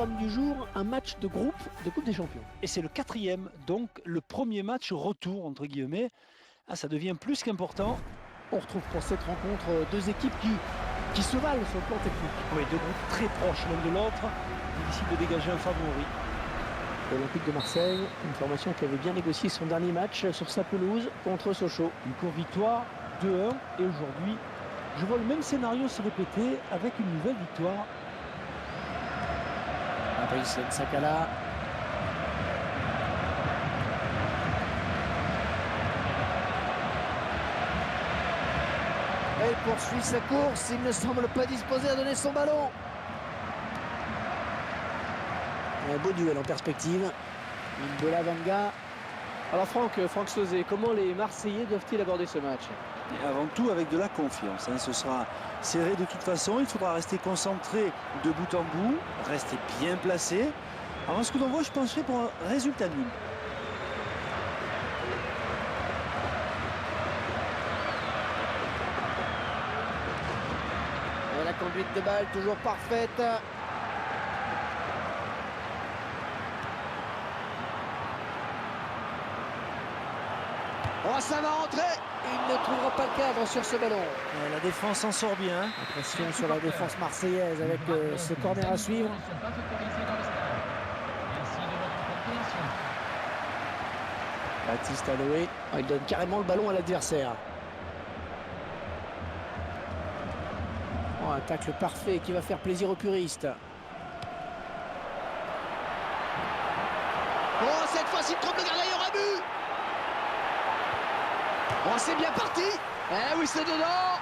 programme du jour, un match de groupe de Coupe des Champions. Et c'est le 4e, donc le premier match retour, entre guillemets. Ah, ça devient plus qu'important. On retrouve pour cette rencontre deux équipes qui se valent sur le plan technique. Oui, deux groupes très proches l'un de l'autre. Difficile de dégager un favori. L'Olympique de Marseille, une formation qui avait bien négocié son dernier match sur sa pelouse contre Sochaux. Une courte victoire, 2-1. Et aujourd'hui, je vois le même scénario se répéter avec une nouvelle victoire. Fabrice Nsakala. Et il poursuit sa course, il ne semble pas disposé à donner son ballon. Un beau duel en perspective. Mboula Vanga. Alors Franck Sauzet, comment les Marseillais doivent-ils aborder ce match? Et avant tout avec de la confiance. Ce sera serré de toute façon. Il faudra rester concentré de bout en bout, rester bien placé. Avant ce que l'on voit, je penserais pour un résultat nul. Et la conduite de balle toujours parfaite. Oh, ça va rentrer. Il ne trouvera pas le cadre sur ce ballon. La défense s'en sort bien. La pression sur la défense marseillaise avec ce corner à suivre. Baptiste Aloé, il donne carrément le ballon à l'adversaire. Oh, un tacle parfait qui va faire plaisir aux puristes. Oh, cette fois-ci, trompe le gardien, il y aura but. Oh, c'est bien parti. Eh oui, c'est dedans.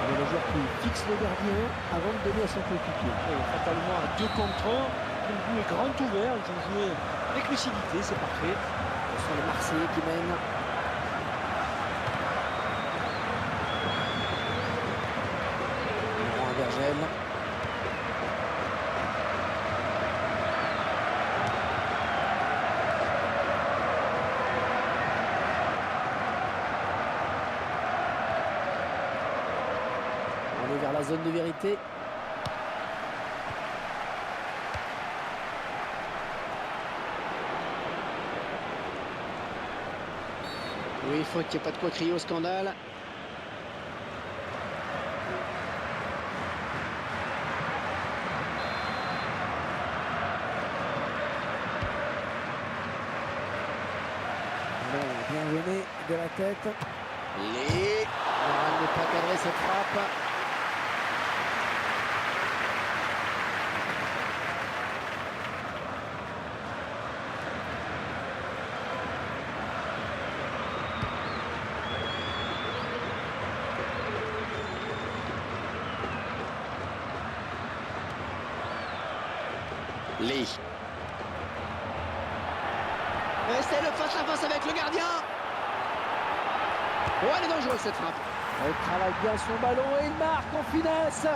Le joueur qui fixe le gardien avant de donner à son coéquipier. Et fatalement à 2 contre 1. Le but est grand ouvert. Ils ont joué avec lucidité, c'est parfait. Ce sont les Marseillais qui mènent. Vergel. On est vers la zone de vérité. Oui, il faut qu'il n'y ait pas de quoi crier au scandale. Bien mené de la tête. Les. Alors, elle n'est pas cadrée cette frappe. Les. Et c'est le face-à-face avec le gardien. Oh, elle est dangereuse cette frappe. Il travaille bien son ballon et il marque en finesse.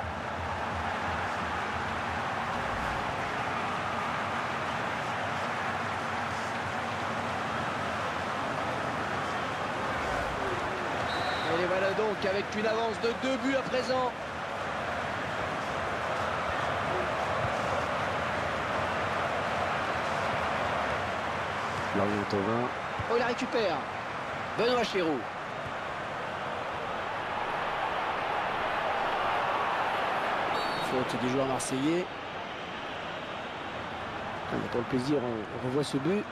Et les voilà donc avec une avance de 2 buts à présent. Florian Thauvin. Oh, il la récupère. Benoît Chéroux. Faute du joueur marseillais. Pour le plaisir, on revoit ce but.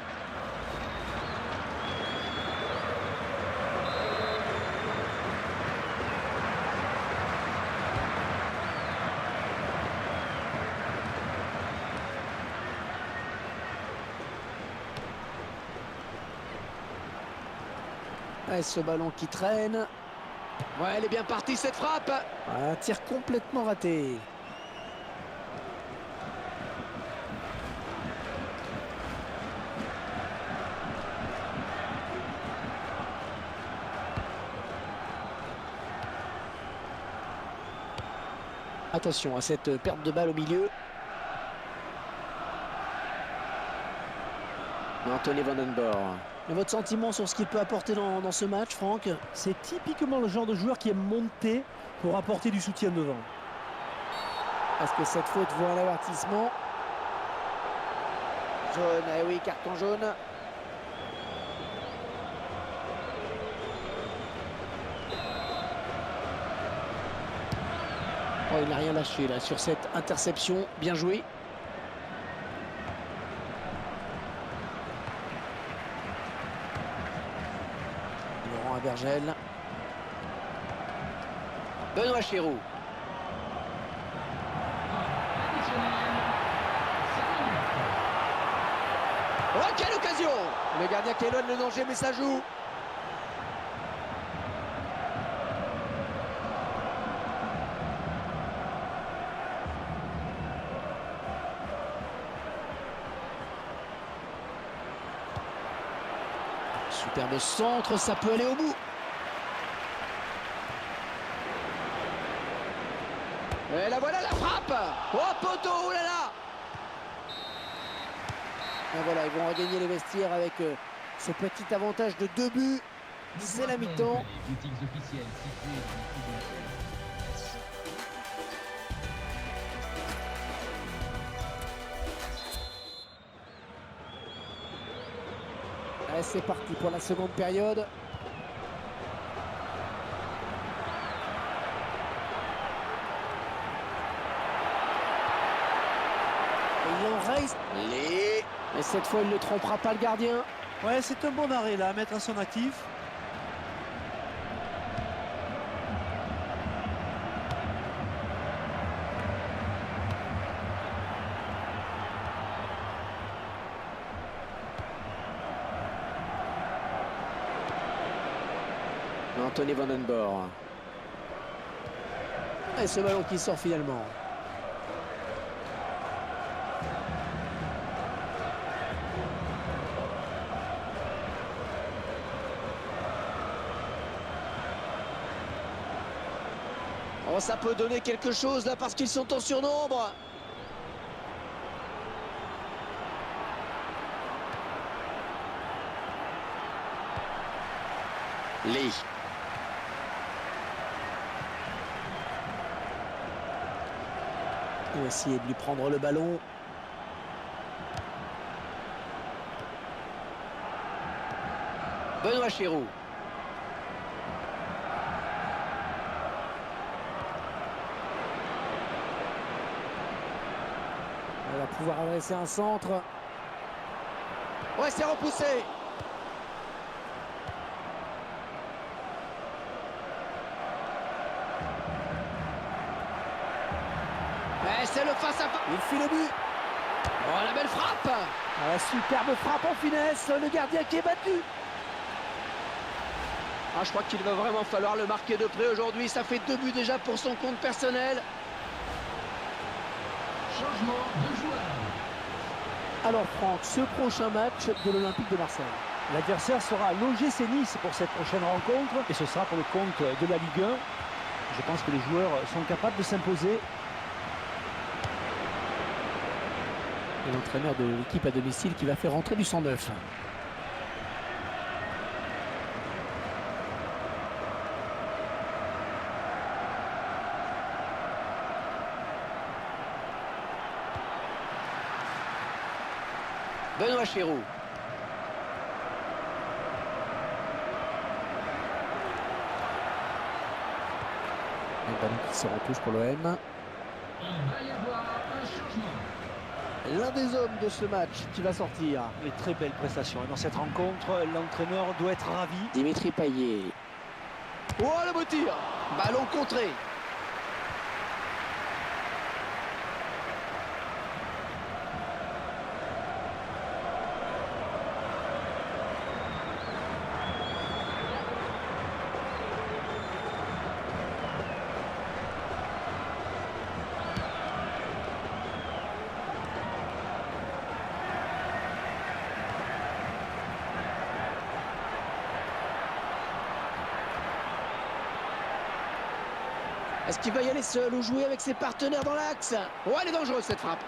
Et ce ballon qui traîne. Ouais, elle est bien partie cette frappe. Un tir complètement raté. Attention à cette perte de balle au milieu. Anthony Van Den Boer. Et votre sentiment sur ce qu'il peut apporter dans ce match, Franck? C'est typiquement le genre de joueur qui aime monter pour apporter du soutien devant. Est-ce que cette faute vaut un avertissement? Jaune, eh oui, carton jaune. Oh, il n'a rien lâché là sur cette interception. Bien joué. Laurent Abergel. Benoît Chéroux. Oh, quelle occasion! Le gardien qui éloigne le danger, mais ça joue. Superbe centre, ça peut aller au bout. Et la voilà, la frappe! Oh, poteau, oh là là! Et voilà, ils vont regagner les vestiaires avec ce petit avantage de 2 buts. C'est la mi-temps. Allez, c'est parti pour la seconde période. Et il en reste. Et cette fois, il ne trompera pas le gardien. Ouais, c'est un bon arrêt là à mettre à son actif. Anthony Van Den Boer. Et ce ballon qui sort finalement. Oh, ça peut donner quelque chose là parce qu'ils sont en surnombre. Lee. Il va essayer de lui prendre le ballon. Benoît Chéroux. On va pouvoir adresser un centre. Ouais, c'est repoussé. Et c'est le face-à-face. Il fait le but. Oh, la belle frappe. La superbe frappe en finesse. Le gardien qui est battu. Ah, je crois qu'il va vraiment falloir le marquer de près aujourd'hui. Ça fait 2 buts déjà pour son compte personnel. Changement de joueur. Alors Franck, ce prochain match de l'Olympique de Marseille. L'adversaire sera l'OGC Nice pour cette prochaine rencontre et ce sera pour le compte de la Ligue 1. Je pense que les joueurs sont capables de s'imposer. Et l'entraîneur de l'équipe à domicile qui va faire rentrer du 109. Benoît Chéroux. Le ballon qui se retouche pour l'OM. Il va y avoir un changement. L'un des hommes de ce match qui va sortir. Une très belle prestation. Et dans cette rencontre, l'entraîneur doit être ravi. Dimitri Payet. Oh, le beau tir. Ballon contré. Est-ce qu'il va y aller seul ou jouer avec ses partenaires dans l'axe? Oh, elle est dangereuse cette frappe.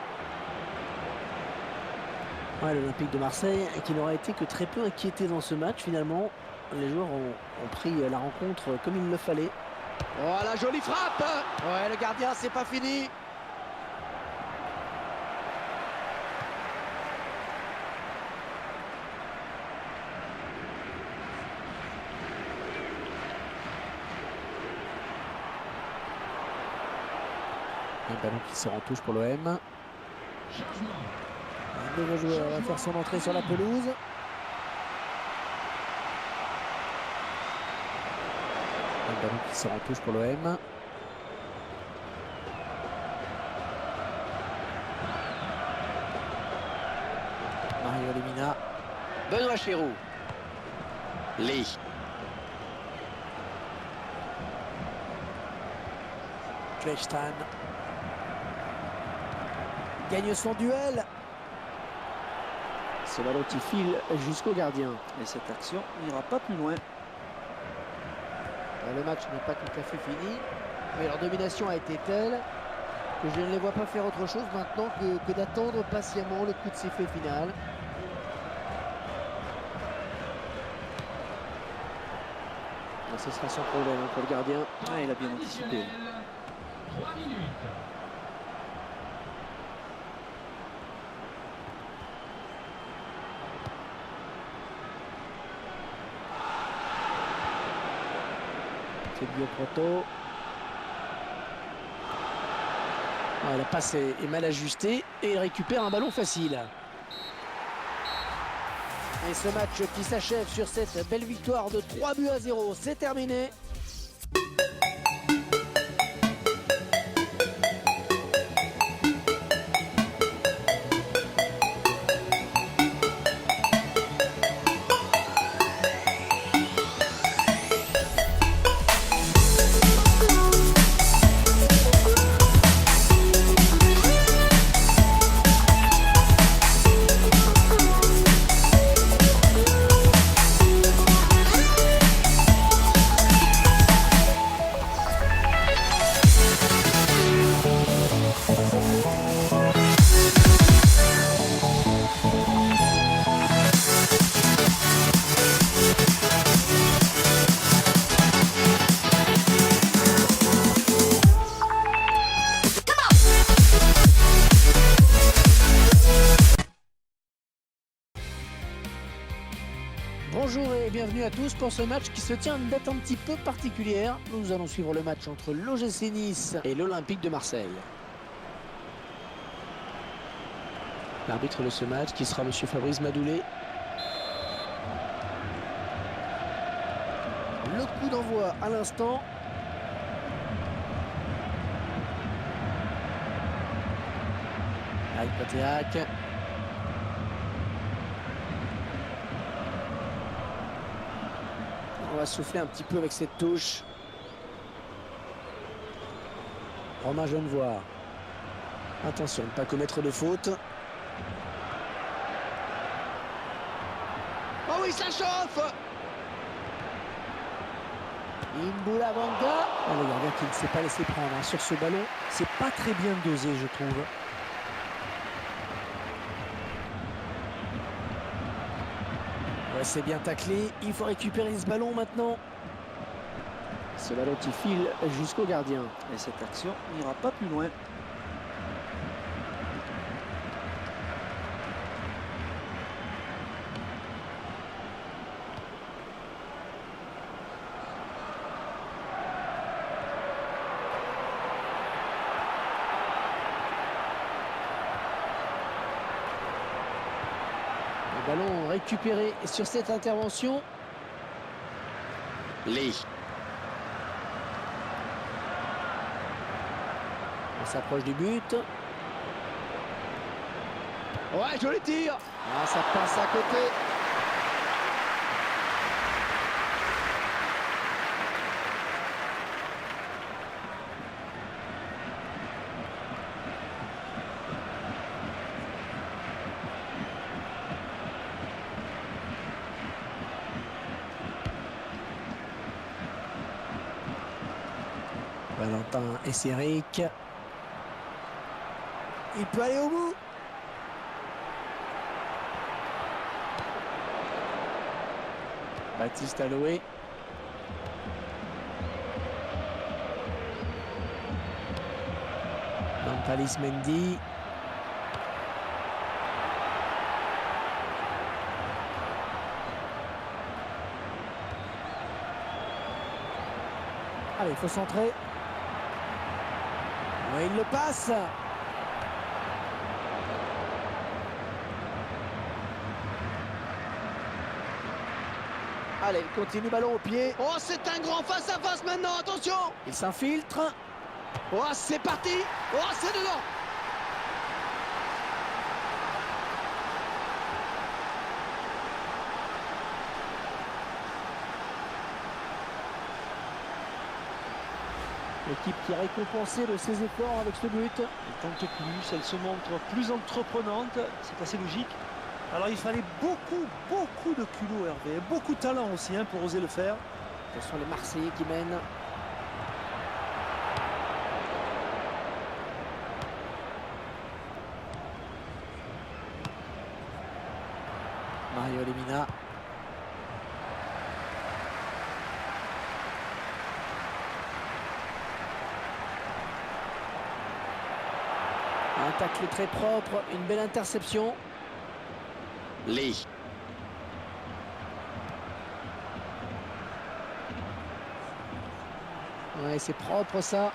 Ouais, l'Olympique de Marseille qui n'aura été que très peu inquiété dans ce match finalement. Les joueurs ont pris la rencontre comme il le fallait. Oh, la jolie frappe! Ouais, le gardien, c'est pas fini. Un ballon qui sort en touche pour l'OM. Changement. Un nouveau joueur va faire son entrée sur la pelouse. Un ballon qui sort en touche pour l'OM. Mario Lemina. Benoît Chéroux. Lee. Kleinstein gagne son duel. Ce ballon qui file jusqu'au gardien. Et cette action n'ira pas plus loin. Le match n'est pas tout à fait fini, mais leur domination a été telle que je ne les vois pas faire autre chose maintenant que d'attendre patiemment le coup de sifflet final. Ce sera sans problème pour le gardien. Ah, il a bien anticipé. 3 minutes. C'est Bio Proto. La passe est mal ajustée et il récupère un ballon facile. Et ce match qui s'achève sur cette belle victoire de 3-0, c'est terminé. Bonjour et bienvenue à tous pour ce match qui se tient à une date un petit peu particulière. Nous allons suivre le match entre l'OGC Nice et l'Olympique de Marseille. L'arbitre de ce match qui sera monsieur Fabrice Madoulet. Le coup d'envoi à l'instant. Avec Patéac. On va souffler un petit peu avec cette touche. Romain Genevoix. Attention, ne pas commettre de faute. Oh oui, ça chauffe! Imboula Vanga. Le gardien qui ne s'est pas laissé prendre sur ce ballon. C'est pas très bien dosé, je trouve. Ouais, c'est bien taclé. Il faut récupérer ce ballon maintenant. Ce ballon qui file jusqu'au gardien. Et cette action n'ira pas plus loin. Le ballon récupéré sur cette intervention. Lee. On s'approche du but. Ouais, joli tir! Ah, ça passe à côté. Valentin Esseric. Il peut aller au bout. Baptiste Aloé. Nampalys Mendy. Allez, il faut centrer. Ouais, il le passe. Allez, il continue, ballon au pied. Oh, c'est un grand face-à-face maintenant, attention. Il s'infiltre. Oh, c'est parti. Oh, c'est dedans. L'équipe qui a récompensé de ses efforts avec ce but. Elle tente plus, elle se montre plus entreprenante, c'est assez logique. Alors il fallait beaucoup de culot, Hervé, beaucoup de talent aussi pour oser le faire. Ce sont les Marseillais qui mènent. Mario Lemina. Un tacle très propre, une belle interception. Lee. Ouais, c'est propre ça.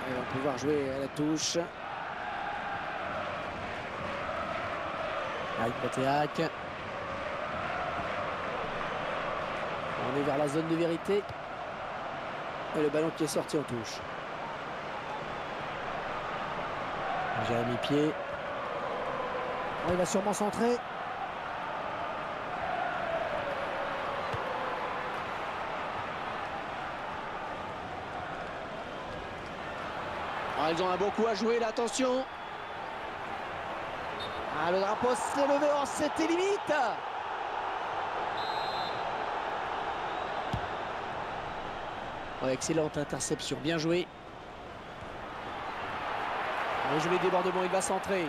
Et on va pouvoir jouer à la touche. Avec Batéac. On est vers la zone de vérité. Et le ballon qui est sorti en touche. Jérémy Pied. Oh, il va sûrement centrer. Ah, ils ont un bon coup à jouer, là, attention. Ah, le drapeau s'est levé. Oh, c'était limite. Oh, excellente interception, bien joué. Un joli débordement, il va centrer.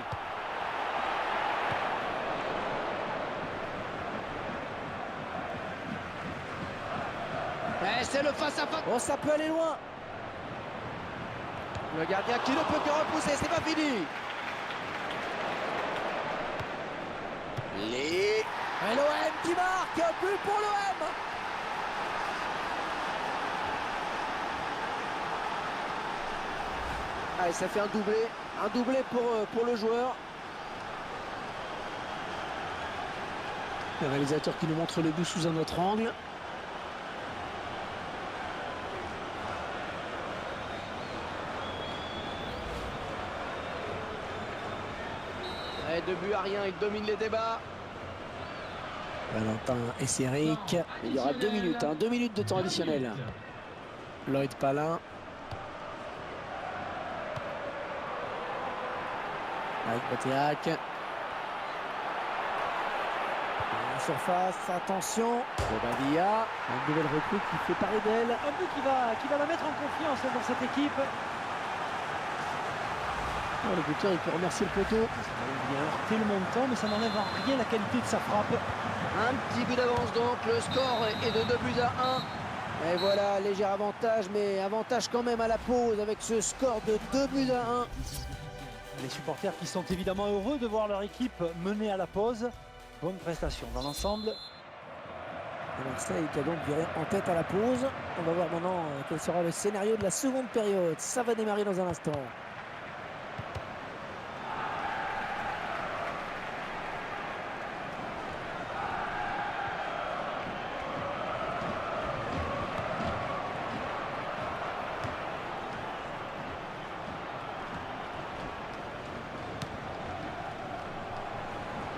Eh, c'est le face-à-face. Oh, ça peut aller loin. Le gardien qui ne peut que repousser, c'est pas fini. Lee. Et l'OM qui marque, un but pour l'OM. Allez, ça fait un doublé pour le joueur. Le réalisateur qui nous montre le but sous un autre angle. Et 2-1, il domine les débats. Valentin Esseric. Il y aura 2 minutes, 2 minutes de temps additionnel. Lloyd Palin. Avec Batéac. En surface, attention. Bobadilla, une nouvelle recrue qui fait parler d'elle. Un but qui va la mettre en confiance dans cette équipe. Oh, le buteur, il peut remercier le poteau. Il vient heurter le montant, mais ça n'enlève en rien la qualité de sa frappe. Un petit but d'avance donc, le score est de 2-1. Et voilà, léger avantage, mais avantage quand même à la pause avec ce score de 2-1. Les supporters qui sont évidemment heureux de voir leur équipe mener à la pause. Bonne prestation dans l'ensemble. Et Marseille qui a donc viré en tête à la pause. On va voir maintenant quel sera le scénario de la seconde période. Ça va démarrer dans un instant.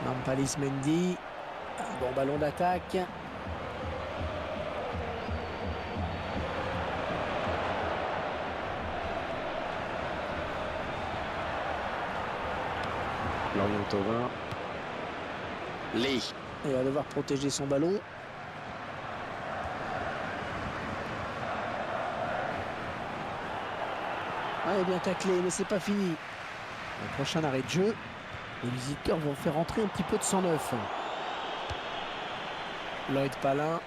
Nampalys Mendy, un bon ballon d'attaque. Lorient Thauvin. Lee. Il va devoir protéger son ballon. Ah, il est bien taclé, mais c'est pas fini. Le prochain arrêt de jeu. Les visiteurs vont faire entrer un petit peu de sang neuf. Lloyd Palin.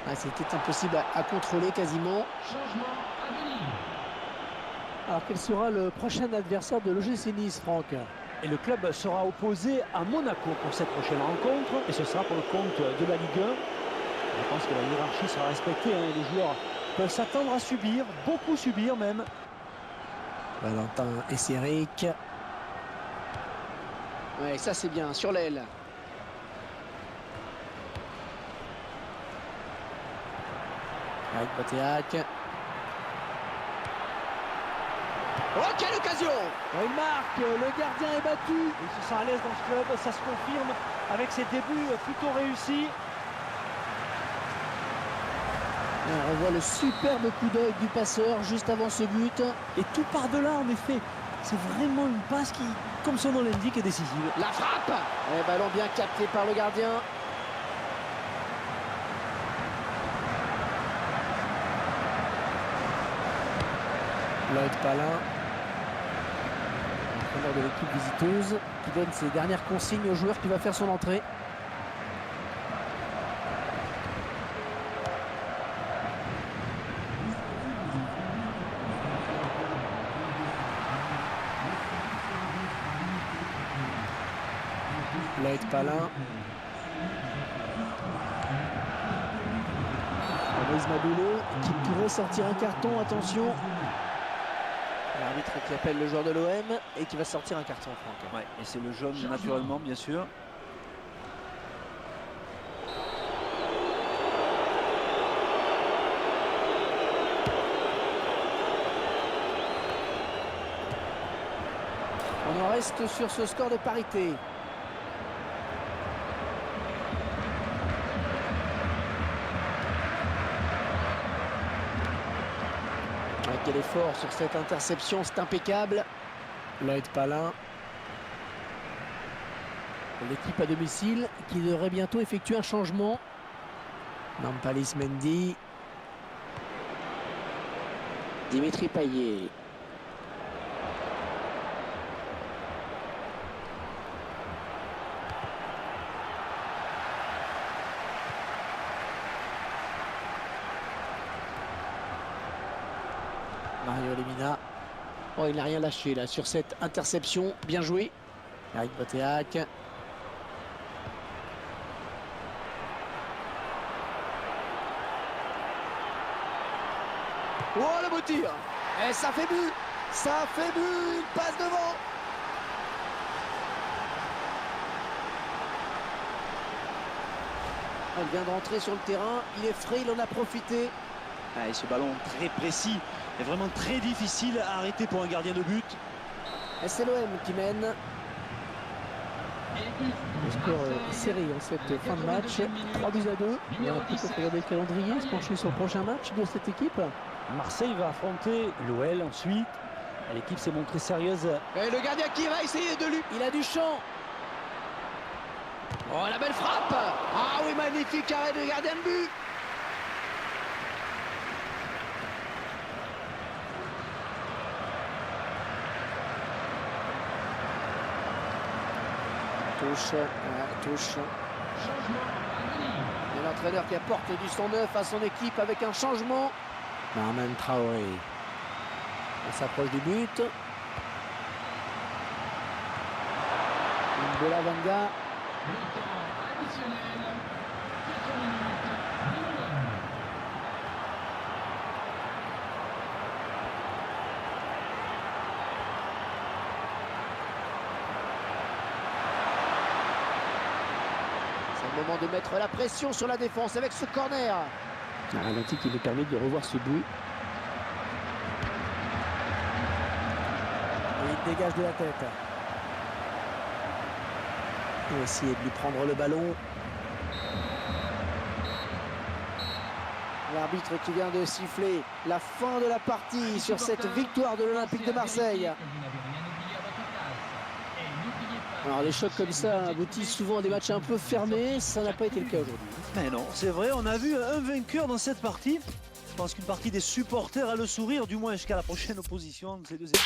Ah, c'était impossible à contrôler quasiment. Changement à venir. Alors quel sera le prochain adversaire de l'OGC Nice, Franck? Et le club sera opposé à Monaco pour cette prochaine rencontre. Et ce sera pour le compte de la Ligue 1. Je pense que la hiérarchie sera respectée. Les joueurs peuvent s'attendre à subir, beaucoup subir même. Valentin Esseric. Ouais, ça c'est bien, sur l'aile. Avec Botéac. Oh, quelle occasion! Il marque, le gardien est battu. Il se sent à l'aise dans ce club, ça se confirme avec ses débuts plutôt réussis. Et on revoit le superbe coup d'œil du passeur juste avant ce but. Et tout par-delà en effet. C'est vraiment une passe qui, comme son nom l'indique, est décisive. La frappe! Et ballon bien capté par le gardien. Lloyd Palin, entraîneur de l'équipe visiteuse, qui donne ses dernières consignes au joueur qui va faire son entrée. Lloyd Palin. Maurice Maboulo qui pourrait sortir un carton, attention. L'arbitre qui appelle le joueur de l'OM et qui va sortir un carton, Franck. Ouais, et c'est le jaune naturellement, bien sûr. On en reste sur ce score de parité. Quel effort sur cette interception, c'est impeccable. Lloyd Palin. L'équipe à domicile qui devrait bientôt effectuer un changement. Nampalis Mendy. Dimitri Payet. Mario Lemina. Oh, il n'a rien lâché là sur cette interception. Bien joué. Eric Botéac. Oh, le beau tir! Et ça fait but! Ça fait but! Il passe devant! Il vient de rentrer sur le terrain. Il est frais, il en a profité. Et ce ballon très précis est vraiment très difficile à arrêter pour un gardien de but. Et c'est l'OM qui mène. Le score est serré en cette fin de match. 3-2. Il y a un petit peu regarder le calendrier, se pencher sur le prochain match de cette équipe. Marseille va affronter l'OL ensuite. L'équipe s'est montrée sérieuse. Et le gardien qui va essayer de lui. Il a du champ. Oh, la belle frappe! Ah oui, magnifique arrêt de gardien de but! Touche. Et l'entraîneur qui apporte du son neuf à son équipe avec un changement. Marman Traoré. On s'approche du but. Mbola Vanga. C'est le moment de mettre la pression sur la défense avec ce corner. Un ralenti qui nous permet de revoir ce but. Et il dégage de la tête. Il va essayer de lui prendre le ballon. L'arbitre qui vient de siffler la fin de la partie sur cette victoire de l'Olympique de Marseille. Alors les chocs comme ça aboutissent souvent à des matchs un peu fermés. Ça n'a pas été le cas aujourd'hui. Mais non, c'est vrai, on a vu un vainqueur dans cette partie. Je pense qu'une partie des supporters a le sourire, du moins jusqu'à la prochaine opposition de ces deux équipes.